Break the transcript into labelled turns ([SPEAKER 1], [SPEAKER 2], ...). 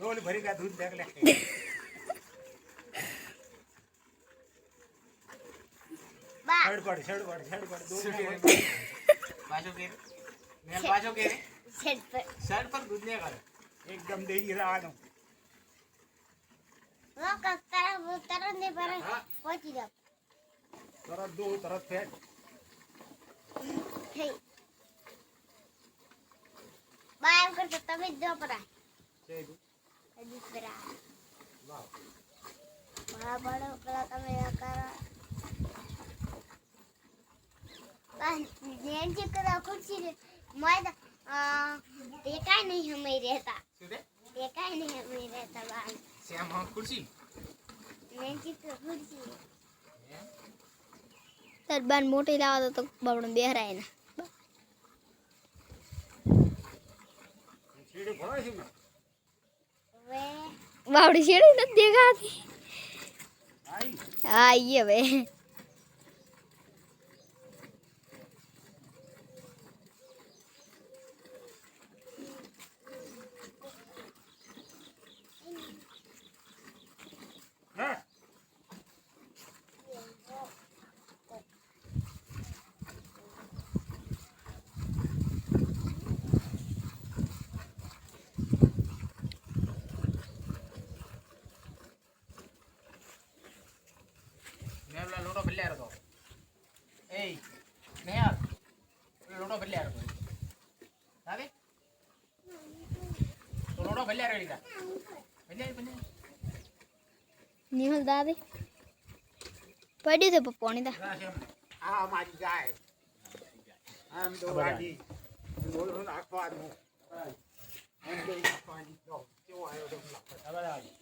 [SPEAKER 1] डोल भरी का दूध देख ले छड़ पड़ दो बाजू के मेल बाजू के छड़ पर दूध ले कर एकदम दे रहा हूं
[SPEAKER 2] वो तरह ने पर पहुंच जा
[SPEAKER 1] तरह दो तरह फेंक
[SPEAKER 2] हे बाय कर तो तभी दो पर
[SPEAKER 1] છે
[SPEAKER 2] दूसरा
[SPEAKER 1] વાહ
[SPEAKER 2] बड़ा बड़ा कला તમે કરો बस जेन के करा कुर्सी मैं देखा नहीं हमें रहता
[SPEAKER 1] સુદે
[SPEAKER 2] देखा नहीं हमें रहता बाल
[SPEAKER 1] શ્યામ હા ખુરશી
[SPEAKER 2] जेन की कुर्सी
[SPEAKER 3] તાર બાન મોટી લાવા તો બાવડો બેહરાય ને
[SPEAKER 1] સીડી ભરાય છે
[SPEAKER 2] वे
[SPEAKER 3] બાવડી છેડી નથી દેખાતી
[SPEAKER 1] આઈ
[SPEAKER 3] હા આઈએ હવે
[SPEAKER 1] હા મેલા લોટો ભલ્યા રતો એય મેલ લોટો ભલ્યા રતો આવે તો લોટો ભલ્યા રેડી તા ભલ્યા
[SPEAKER 3] નિહલ દાદી પડ્યું છે પપ્પાની તા
[SPEAKER 1] આ મારી જાય આમ તો વાજી બોલ નાખવાનું આમ તો નાખવાની તો કેવો આવ્યો તો